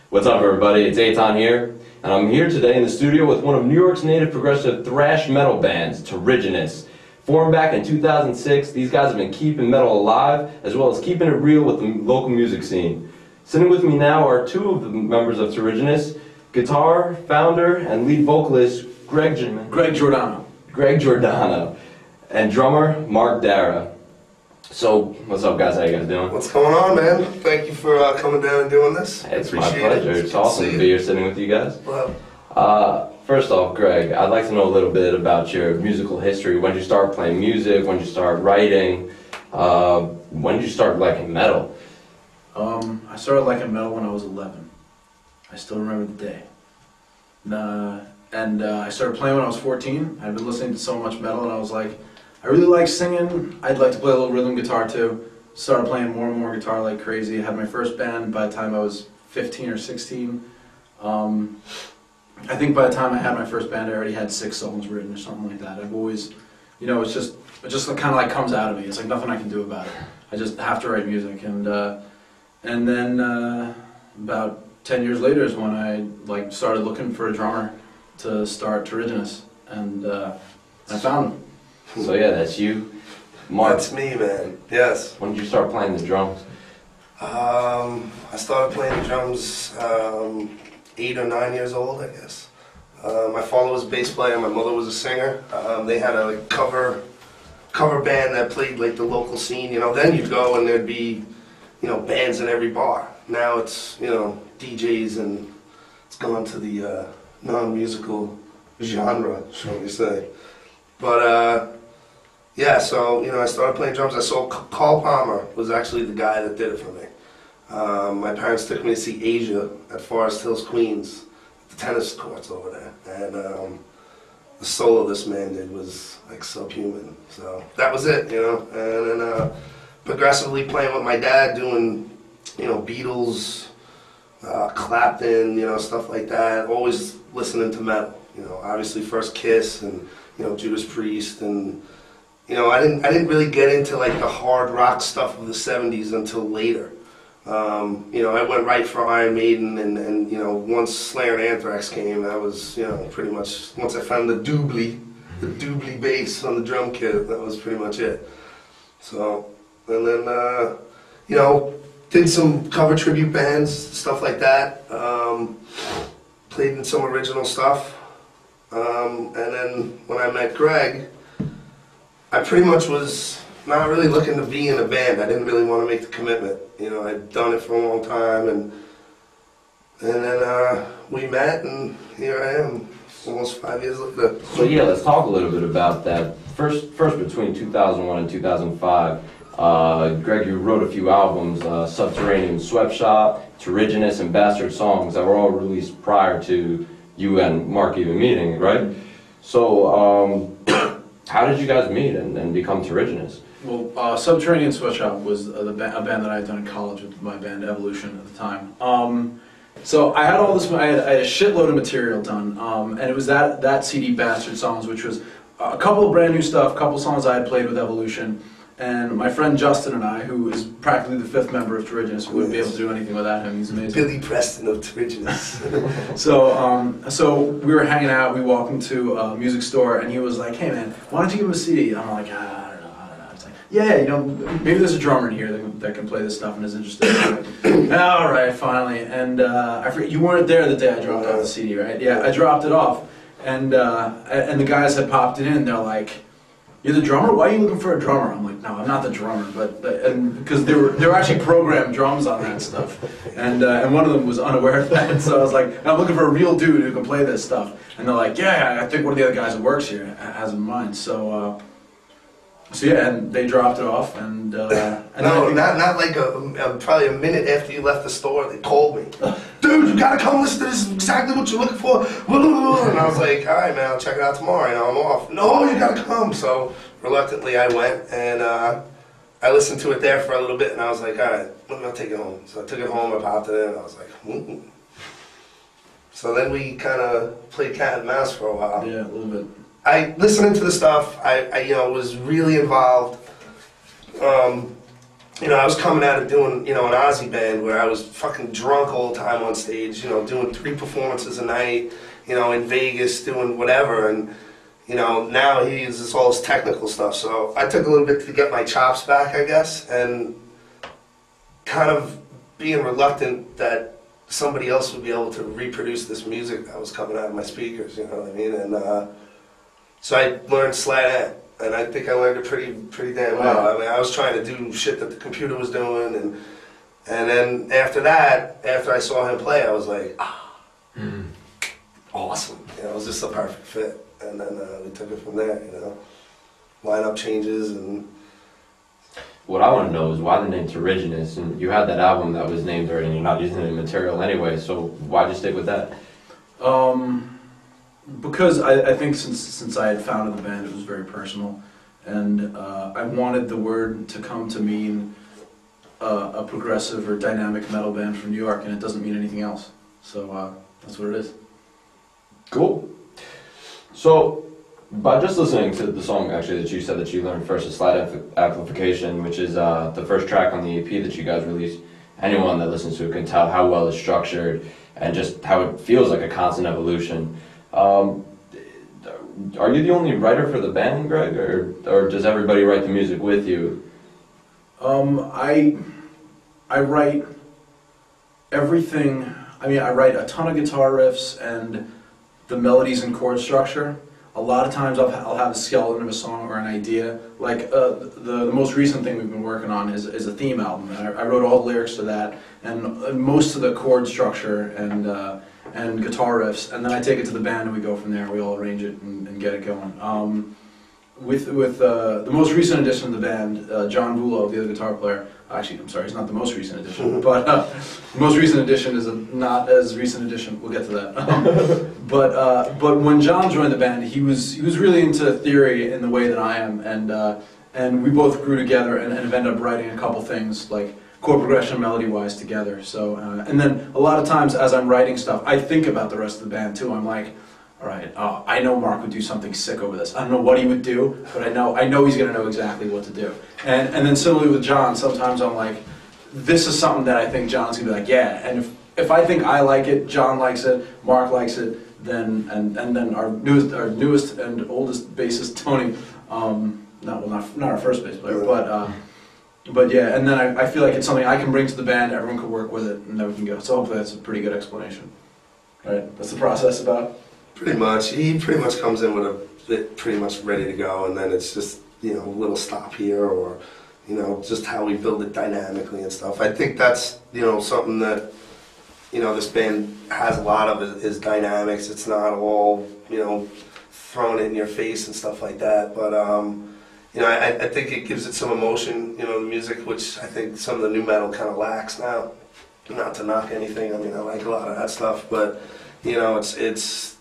What's up, everybody? It's Etan here, and I'm here today in the studio with one of New York's native progressive thrash metal bands, Turrigenous. Formed back in 2006, these guys have been keeping metal alive, as well as keeping it real with the local music scene. Sitting with me now are two of the members of Turrigenous, guitar, founder, and lead vocalist Greg Giordano, and drummer Mark Dara. So, what's up, guys? How you guys doing? What's going on, man? Thank you for coming down and doing this. It's my pleasure. It's awesome to be here sitting with you guys. Well, First off, Greg, I'd like to know a little bit about your musical history. When did you start playing music? When did you start writing? When did you start liking metal? I started liking metal when I was 11. I still remember the day. I started playing when I was 14. I'd been listening to so much metal, and I was like, I really like singing. I'd like to play a little rhythm guitar too. Started playing more and more guitar like crazy. I had my first band by the time I was 15 or 16. I think by the time I had my first band, I already had 6 songs written or something like that. I've always, it just kind of like comes out of me. It's like nothing I can do about it. I just have to write music. And then about 10 years later is when I started looking for a drummer to start Turrigenous, and I found him. So yeah, that's you. Mark. that's me, man. Yes. When did you start playing the drums? I started playing the drums 8 or 9 years old, I guess. My father was a bass player, my mother was a singer. They had a cover band that played like the local scene. Then you'd go and there'd be, bands in every bar. Now it's, DJs, and it's gone to the non-musical genre, shall we say. But yeah, so I started playing drums. I saw Carl Palmer was actually the guy that did it for me. My parents took me to see Asia at Forest Hills, Queens, at the tennis courts over there, and the solo this man did was like subhuman. So that was it, And then progressively playing with my dad, doing Beatles, Clapton, stuff like that. Always listening to metal. Obviously first Kiss and Judas Priest, and I didn't really get into like the hard rock stuff of the 70s until later. I went right for Iron Maiden, and once Slayer and Anthrax came, that was pretty much, once I found the doobly bass on the drum kit, that was pretty much it. So, and then did some cover tribute bands, stuff like that. Played in some original stuff. And then when I met Greg, I pretty much was not really looking to be in a band. I didn't really want to make the commitment. I'd done it for a long time, and then we met, and here I am, almost 5 years later. So yeah, let's talk a little bit about that. First between 2001 and 2005, Greg, you wrote a few albums, Subterranean Sweatshop, Turrigenous, and Bastard Songs, that were all released prior to you and Mark even meeting, right? So, how did you guys meet and become Turrigenous? Well, Subterranean Sweatshop was a band that I had done in college with my band Evolution at the time. So I had all this, I had a shitload of material done, and it was that CD, Bastard Songs, which was a couple of brand new stuff, a couple songs I had played with Evolution, and my friend Justin and I, who is practically the 5th member of Turrigenous, we wouldn't be able to do anything without him. He's amazing. Billy Preston of Turrigenous. So we were hanging out. We walked into a music store, and he was like, "Hey man, why don't you give him a CD?" And I'm like, I don't know. It's like, yeah, maybe there's a drummer in here that can play this stuff and is interested. Like, all right, finally. And I forget, you weren't there the day I dropped off the CD, right? Yeah, I dropped it off, and the guys had popped it in. They're like, "You're the drummer? Why are you looking for a drummer?" I'm like, "No, I'm not the drummer," and because there were actually programmed drums on that stuff, and one of them was unaware of that, so I was like, "I'm looking for a real dude who can play this stuff," and they're like, "Yeah, I think one of the other guys that works here has in mind." So yeah, and they dropped it off, and no, not like probably a minute after you left the store, they called me. "Dude, you gotta come listen to this, is exactly what you're looking for." And I was like, "All right, man, I'll check it out tomorrow, I'm off." "No, you gotta come." So reluctantly I went, and I listened to it there for a little bit, and I was like, "All right, I'm gonna take it home." So I took it home, I popped it in, and I was like, So then we kind of played cat and mouse for a while. Yeah, a little bit. I listening to the stuff. I was really involved. you know, I was coming out of doing, you know, an Aussie band where I was fucking drunk all the time on stage, you know, doing 3 performances a night, you know, in Vegas, doing whatever, and, you know, now he uses all this technical stuff, so I took a little bit to get my chops back, I guess, and kind of being reluctant that somebody else would be able to reproduce this music that was coming out of my speakers, you know what I mean, and so I learned slide and I think I learned it pretty damn well. I mean, I was trying to do shit that the computer was doing, and then after that, after I saw him play, I was like, awesome. You know, it was just a perfect fit, and then we took it from there. You know, lineup changes and. What I want to know is why the name Turrigenous, and you had that album that was named already, and you're not using any material anyway. So why'd you stick with that? Because I think since I had founded the band, it was very personal, and I wanted the word to come to mean a progressive or dynamic metal band from New York, and it doesn't mean anything else. So that's what it is. Cool. So, by just listening to the song actually that you said that you learned first, is Slide Amplification, which is the first track on the EP that you guys released, anyone that listens to it can tell how well it's structured and just how it feels like a constant evolution. Are you the only writer for the band, Greg, or does everybody write the music with you? I write everything. I mean, I write a ton of guitar riffs and the melodies and chord structure. A lot of times I'll have a skeleton of a song or an idea. Like the most recent thing we've been working on is a theme album. And I wrote all the lyrics to that and most of the chord structure and guitar riffs. And then I take it to the band and we go from there. We all arrange it and get it going. With the most recent addition of the band, John Vulo, the other guitar player. Actually, I'm sorry, he's not the most recent addition, but the most recent addition is a not as recent addition. We'll get to that. But when John joined the band, he was really into theory in the way that I am, and we both grew together and have ended up writing a couple things like chord progression, melody-wise together. So and then a lot of times as I'm writing stuff, I think about the rest of the band too. I'm like, all right, I know Mark would do something sick over this. I don't know what he would do, but I know he's going to know exactly what to do. And then similarly with John, sometimes I'm like, this is something that I think John's going to be like, yeah. And if I think I like it, John likes it, Mark likes it, then and then our newest and oldest bassist Tony, not our first bass player, but yeah. And then I feel like it's something I can bring to the band. Everyone can work with it, and then we can go. So hopefully that's a pretty good explanation. Right? That's the process about. Pretty much. He pretty much comes in with it pretty much ready to go, and then it's just, you know, a little stop here, or, you know, just how we build it dynamically and stuff. I think that's, you know, something that, you know, this band has a lot of is dynamics. It's not all, you know, throwing it in your face and stuff like that. But, you know, I think it gives it some emotion, you know, the music, which I think some of the new metal kind of lacks now. Not to knock anything. I mean, I like a lot of that stuff, but, you know, it's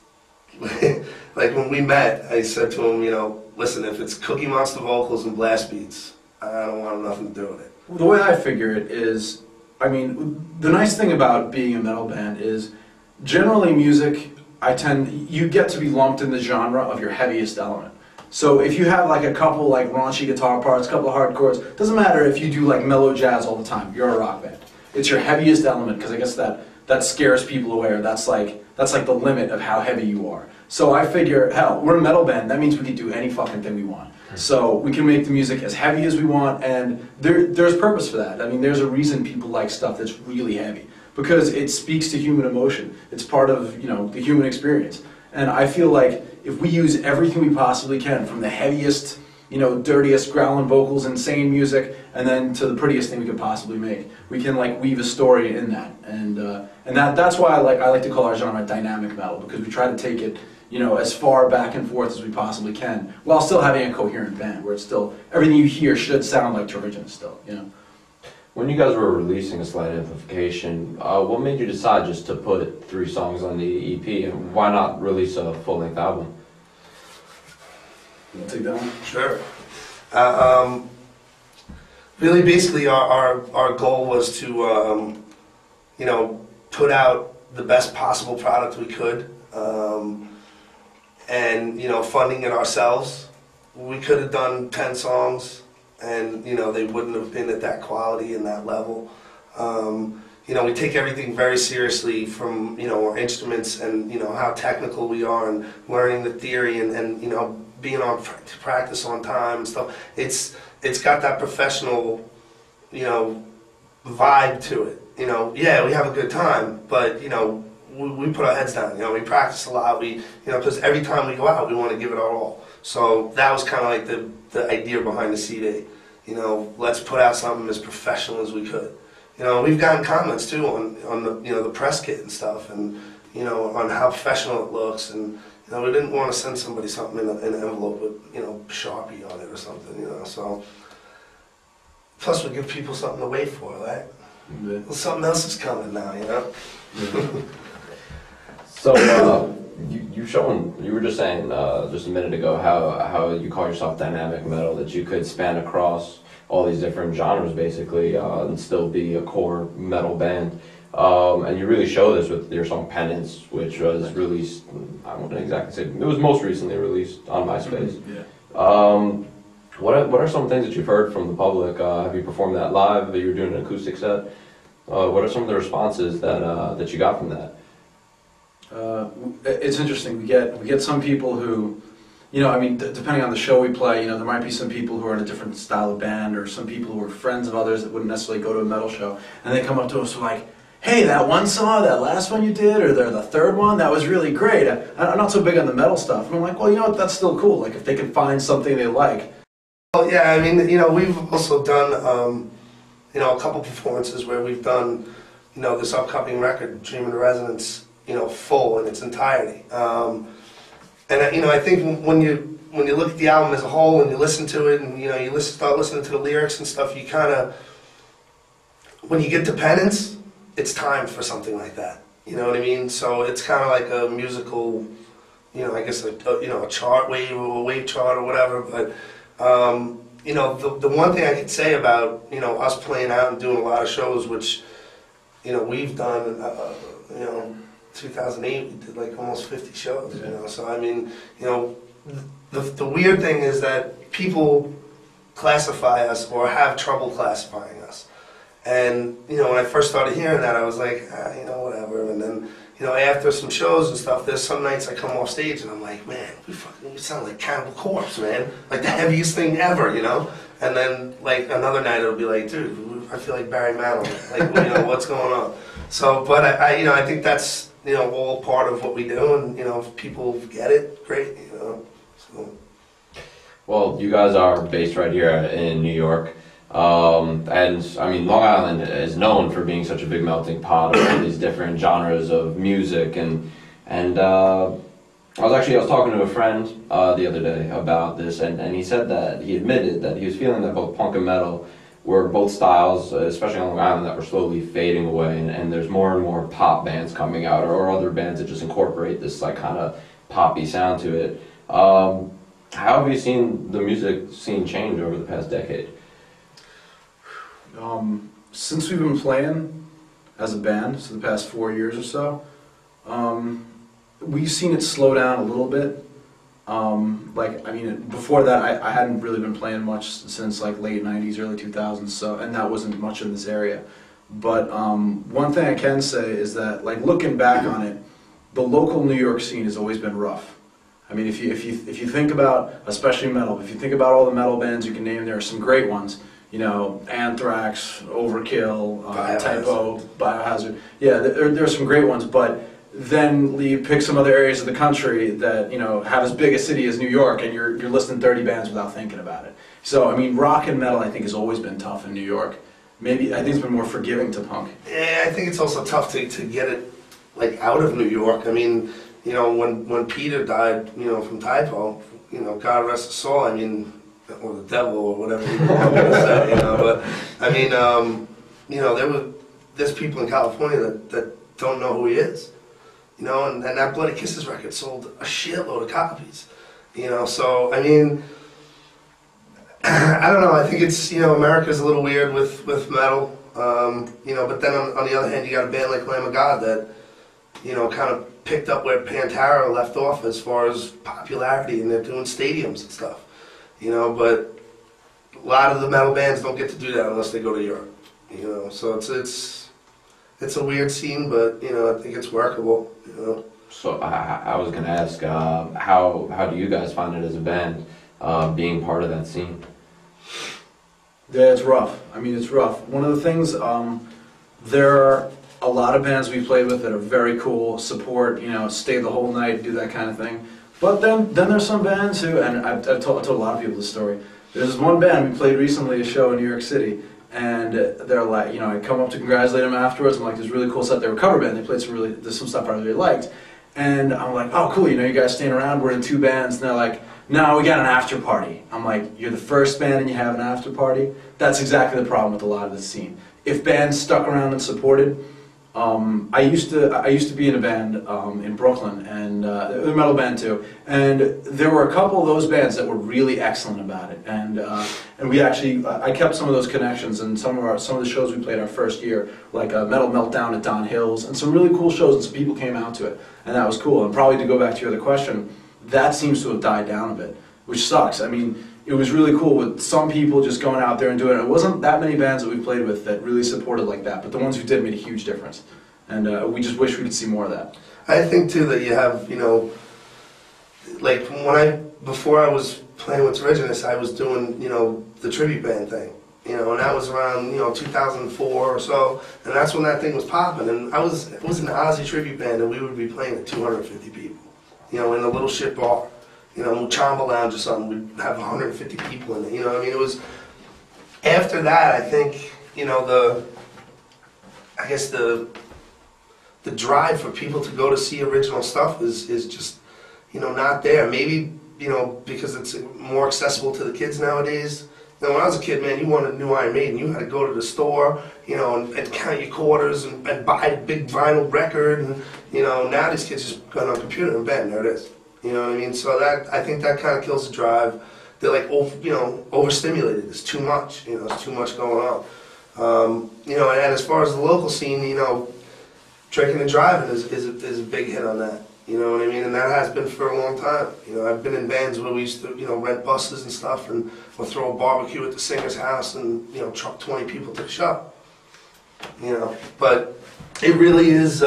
like when we met, I said to him, you know, listen, if it's Cookie Monster vocals and blast beats, I don't want nothing to do with it. The way I figure it is, I mean, the nice thing about being a metal band is generally music, you get to be lumped in the genre of your heaviest element. So if you have like a couple like raunchy guitar parts, a couple of hard chords, doesn't matter if you do like mellow jazz all the time, you're a rock band. It's your heaviest element, because I guess that scares people away. That's like the limit of how heavy you are. So I figure, hell, we're a metal band. That means we can do any fucking thing we want. So we can make the music as heavy as we want, and there's purpose for that. I mean, there's a reason people like stuff that's really heavy, because it speaks to human emotion. It's part of, you know, the human experience. And I feel like if we use everything we possibly can, from the heaviest, you know, dirtiest growling vocals, insane music, and then to the prettiest thing we could possibly make, we can like weave a story in that, and that's why I like to call our genre dynamic metal, because we try to take it, you know, as far back and forth as we possibly can, while still having a coherent band, where it's still, everything you hear should sound like Turrigenous still, you know. When you guys were releasing a Slide Amplification, what made you decide just to put 3 songs on the EP, and why not release a full-length album? You want to take that one? Sure. Really, basically, our goal was to, you know, put out the best possible product we could, and, you know, funding it ourselves. We could have done 10 songs, and they wouldn't have been at that quality and that level. We take everything very seriously, from our instruments and how technical we are, and learning the theory, and being on to practice on time and stuff. It's got that professional vibe to it. Yeah, we have a good time, but we put our heads down. We practice a lot. Because every time we go out, we want to give it our all. So that was kind of like the idea behind the CD. Let's put out something as professional as we could. We've gotten comments too on the press kit and stuff, and on how professional it looks, and we didn't want to send somebody something in an envelope with Sharpie on it or something. So plus we give people something to wait for, right? Yeah. Well, something else is coming now, Yeah. So you were just saying just a minute ago how you call yourself dynamic metal, that you could span across all these different genres basically, and still be a core metal band. And you really show this with your song Penance, which was released, I wouldn't exactly say, it was most recently released on MySpace. Yeah. What are some things that you've heard from the public? Have you performed that live? You were doing an acoustic set. What are some of the responses that you got from that? It's interesting. We get some people who, depending on the show we play, there might be some people who are in a different style of band, or some people who are friends of others that wouldn't necessarily go to a metal show, and they come up to us and like, hey, that one song, that last one you did, or the third one, that was really great. I'm not so big on the metal stuff. And I'm like, well, you know what, that's still cool. Like, if they can find something they like. Well, yeah, we've also done, a couple performances where we've done, this upcoming record, Dream of the Resonance, full in its entirety. And I think when you look at the album as a whole and you listen to it, and you start listening to the lyrics and stuff, you kind of, when you get to Penance, it's time for something like that. You know what I mean? So it's kind of like a musical, I guess a chart wave, or a wave chart or whatever. But the one thing I could say about us playing out and doing a lot of shows, which we've done, 2008 we did like almost 50 shows. So the weird thing is that people classify us, or have trouble classifying us. And when I first started hearing that, I was like, whatever. And then after some shows and stuff, there's some nights I come off stage and I'm like, man, we sound like Cannibal Corpse, man, like the heaviest thing ever, And then like another night it'll be like, dude, I feel like Barry Manilow, like what's going on? So, but I think that's all part of what we do, and if people get it, great, So. Well, you guys are based right here in New York. And Long Island is known for being such a big melting pot of all these different genres of music, and I was talking to a friend the other day about this, and he said that he admitted that he was feeling that both punk and metal were both styles, especially on Long Island, that were slowly fading away, and there's more and more pop bands coming out, or other bands that just incorporate this like kind of poppy sound to it. How have you seen the music scene change over the past decade? Since we've been playing as a band, so the past 4 years or so, we've seen it slow down a little bit. Before that, I hadn't really been playing much since like late 90s, early 2000s, and that wasn't much in this area. But one thing I can say is that, like, looking back on it, the local New York scene has always been rough. If you think about, especially metal, if you think about all the metal bands you can name, there are some great ones. Anthrax, Overkill, Typo, Biohazard. Yeah, there are some great ones, but then you pick some other areas of the country that have as big a city as New York, and you're listing 30 bands without thinking about it. So rock and metal I think has always been tough in New York. Maybe I think it's been more forgiving to punk. Yeah, I think it's also tough to get it like out of New York. When Peter died, from Typo, God rest his soul. Or the devil, or whatever you want to say, but there's people in California that don't know who he is, and that Bloody Kisses record sold a shitload of copies, so I don't know, I think it's, America's a little weird with metal, but then on the other hand, you got a band like Lamb of God that, kind of picked up where Pantera left off as far as popularity, and they're doing stadiums and stuff. But a lot of the metal bands don't get to do that unless they go to Europe. You know, so it's a weird scene, but you know, I think it's workable. You know. So I was gonna ask, how do you guys find it as a band, being part of that scene? Yeah, it's rough. I mean, it's rough. One of the things, there are a lot of bands we played with that are very cool, support, you know, stay the whole night, do that kind of thing. But then there's some bands who, and I've told a lot of people this story. There's one band we played recently, a show in New York City, and they're like, you know, I come up to congratulate them afterwards. I'm like, there's a really cool stuff. They were a cover band. They played there's some stuff I really liked. And I'm like, oh, cool, you know, you guys staying around. We're in 2 bands. And they're like, no, we got an after party. I'm like, you're the first band and you have an after party? That's exactly the problem with a lot of this scene. If bands stuck around and supported, I used to be in a band in Brooklyn, and a metal band too. And there were a couple of those bands that were really excellent about it. And we actually, I kept some of those connections. And some of the shows we played our first year, like a Metal Meltdown at Don Hill's, and some really cool shows. And some people came out to it, and that was cool. And probably to go back to your other question, that seems to have died down a bit, which sucks. I mean, it was really cool with some people just going out there and doing it. It wasn't that many bands that we played with that really supported like that, but the ones who did made a huge difference. And we just wish we could see more of that. I think too that you have, you know, like before I was playing with Turrigenous, I was doing, you know, the tribute band thing, you know, and that was around, you know, 2004 or so, and that's when that thing was popping. And it was an Aussie tribute band, and we would be playing at 250 people, you know, in a little shit bar. You know, Chamba Lounge or something, we'd have 150 people in it, you know what I mean? It was, after that, I think, you know, I guess the drive for people to go to see original stuff is just, you know, not there. Maybe, you know, because it's more accessible to the kids nowadays. You know, when I was a kid, man, you wanted a new Iron Maiden, you had to go to the store, you know, and count your quarters and buy a big vinyl record, and, you know, now these kids just go on a computer and bam, there it is. You know what I mean? So I think that kind of kills the drive. They're like, you know, overstimulated. It's too much. You know, it's too much going on. You know, and as far as the local scene, you know, drinking and driving is a big hit on that. You know what I mean? And that has been for a long time. You know, I've been in bands where we used to, you know, rent buses and stuff, and we'll throw a barbecue at the singer's house and, you know, truck 20 people to the show. You know, but it really is,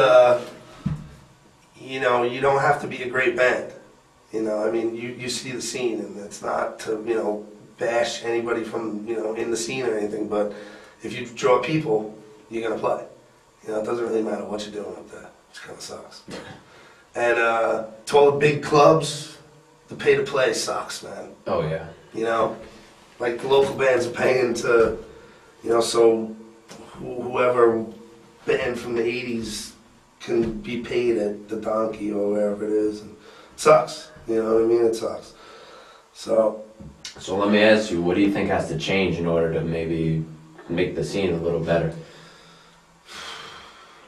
you know, you don't have to be a great band. You know, I mean, you see the scene, and it's not to, you know, bash anybody from, you know, in the scene or anything, but if you draw people, you're going to play. You know, it doesn't really matter what you're doing up there, which kind of sucks. And to all the big clubs, the pay to play sucks, man. Oh, yeah. You know, like the local bands are paying to, you know, so whoever band from the 80s can be paid at the Donkey or wherever it is. And it sucks. You know what I mean? It sucks. So let me ask you, what do you think has to change in order to maybe make the scene a little better?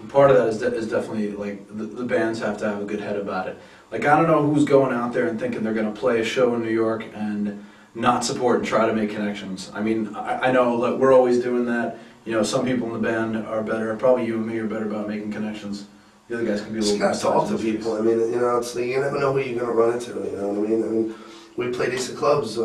Part of that is definitely, like, the bands have to have a good head about it. Like, I don't know who's going out there and thinking they're going to play a show in New York and not support and try to make connections. I mean, I know that we're always doing that. You know, some people in the band are better. Probably you and me are better about making connections. The other guys can be a little more. Just gotta talk to people. I mean, you know, it's like, you never know who you're gonna run into. You know what I mean? I mean, we played these clubs.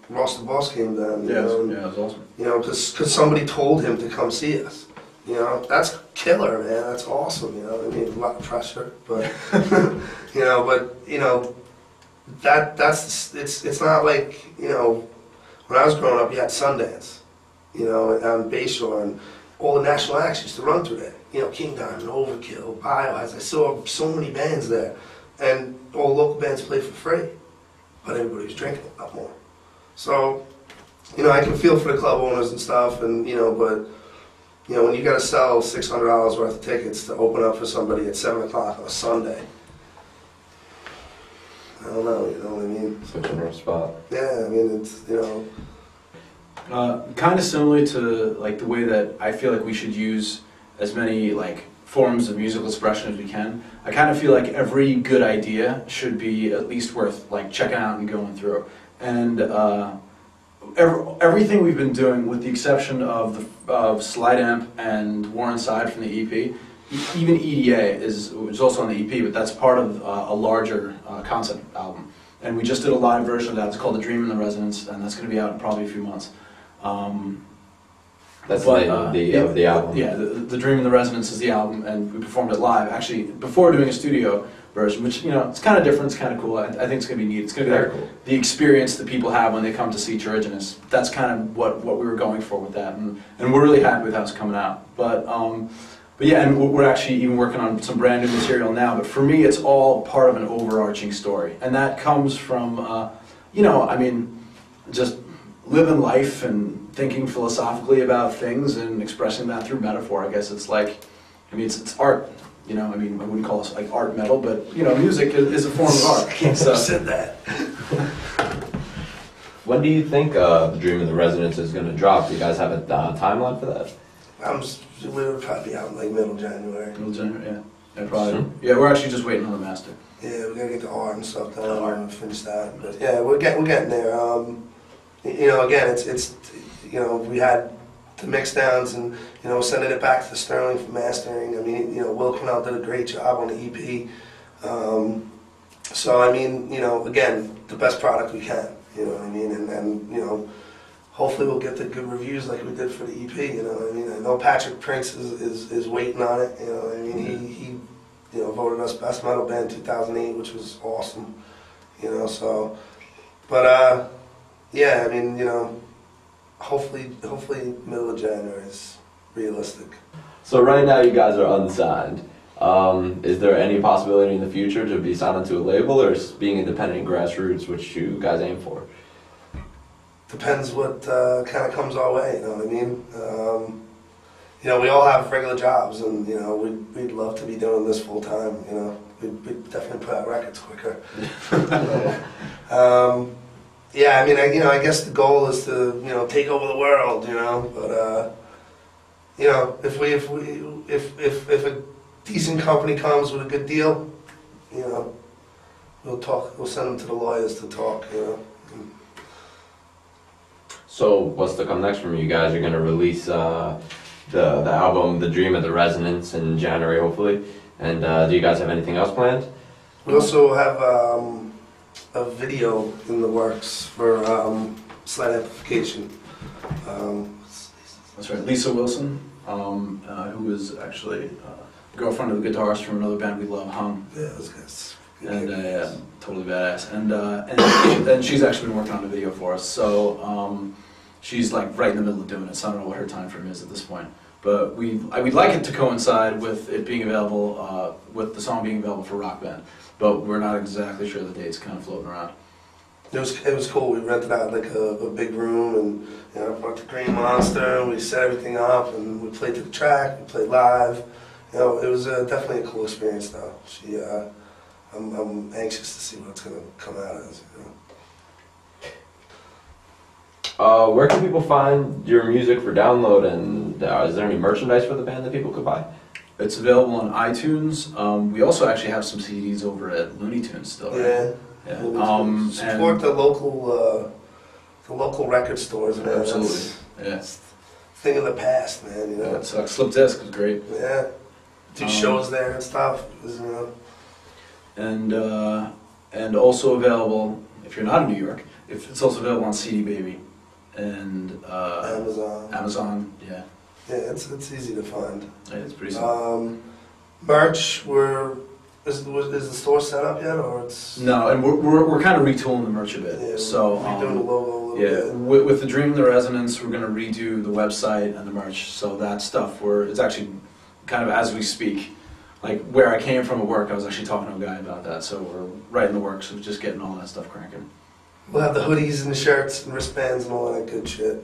Ross the Boss came down. Yeah, it was awesome. You know, because somebody told him to come see us. You know, that's killer, man. That's awesome. You know what I mean? A lot of pressure, but you know, that's it's not like, you know, when I was growing up, you had Sundance, you know, on Bayshore, and all the national acts used to run through there. You know, King Diamond, Overkill, Biohazard. I saw so many bands there, and all the local bands played for free, but everybody was drinking a lot more. So, you know, I can feel for the club owners and stuff, and you know, but you know, when you got to sell $600 worth of tickets to open up for somebody at 7 o'clock on a Sunday, I don't know. You know what I mean? Such a rough spot. Yeah, I mean, it's, you know. Kind of similar to, like, the way that I feel like we should use as many, like, forms of musical expression as we can. I kind of feel like every good idea should be at least worth, like, checking out and going through. And everything we've been doing, with the exception of Slide Amp and War Inside from the EP, even EDA is also on the EP, but that's part of a larger concept album. And we just did a live version of that. It's called The Dream in the Resonance, and that's going to be out in probably a few months. That's the name of the album. Yeah, the Dream in the Resonance is the album, and we performed it live, actually, before doing a studio version, which, you know, it's kind of different, it's kind of cool. I think it's going to be neat. It's going to be Very like cool. the experience that people have when they come to see Turrigenous. That's kind of what we were going for with that, and we're really happy with how it's coming out. But yeah, and we're actually even working on some brand new material now, but for me, it's all part of an overarching story. And that comes from, you know, I mean, just living life and thinking philosophically about things and expressing that through metaphor. I guess it's like, I mean, it's art. You know, I mean, I wouldn't call us like art metal, but, you know, music is a form of art. Can't So, have said that. When do you think The Dream of the Resonance is going to drop? Do you guys have a timeline for that? We'll probably be out in like middle January. middle January, yeah. Yeah, probably. Yeah, we're actually just waiting on the master. Yeah, we gotta get the art and stuff done and finish that. But yeah, we're getting there. You know, again, it's you know, we had the mix downs and, you know, sending it back to Sterling for mastering. I mean, you know, Will Cornell did a great job on the EP. So I mean, you know, again, the best product we can. You know what I mean? And you know, hopefully we'll get the good reviews like we did for the EP. You know what I mean? I know Patrick Prince is waiting on it. You know what I mean? He you know, voted us best metal band 2008, which was awesome. You know, so, but yeah, I mean, you know, hopefully middle of January is realistic. So right now you guys are unsigned. Is there any possibility in the future to be signed onto a label, or is being independent and grassroots, which you guys aim for? Depends what kind of comes our way, you know what I mean? You know, we all have regular jobs, and, you know, we'd love to be doing this full time, you know. We'd definitely put out records quicker. Yeah, I mean, you know, I guess the goal is to, you know, take over the world, you know, but, you know, if a decent company comes with a good deal, you know, we'll send them to the lawyers to talk, you know. So what's to come next from you guys? You're going to release the album The Dream of the Resonance in January, hopefully. And do you guys have anything else planned? We also have a video in the works for Slight Amplification. That's right, Lisa Wilson, who is actually the girlfriend of the guitarist from another band we love, Hum. Yeah, those guys. And yeah, totally badass. And she's actually been working on the video for us. So she's like right in the middle of doing it. So I don't know what her time frame is at this point. But we'd like it to coincide with it being available, with the song being available for Rock Band. But we're not exactly sure the date's kind of floating around. It was cool. We rented out like a big room, and, you know, brought the Green Monster, and we set everything up, and we played to the track. We played live. You know, it was definitely a cool experience, though. I'm anxious to see what's gonna come out as. You know. Where can people find your music for download, and is there any merchandise for the band that people could buy? It's available on iTunes. We also actually have some CDs over at Looney Tunes still, right? Yeah. Yeah. Support the local record stores, man. Absolutely. Yeah. That's thing of the past, man. You know. Yeah, it sucks. Slip Disc was great. Yeah. Do shows there and stuff. It was, you know. And also available, if you're not in New York, it's also available on CD Baby and Amazon, yeah. Yeah, it's easy to find. Yeah, it's pretty simple. Merch, is the store set up yet, or it's? No, and we're kind of retooling the merch a bit. Yeah, so redoing the logo a little bit. With the Dream of the Resonance, we're going to redo the website and the merch. So that stuff, it's actually kind of as we speak. Like where I came from at work, I was actually talking to a guy about that. So we're right in the works of just getting all that stuff cranking. We'll have the hoodies and the shirts and wristbands and all that good shit.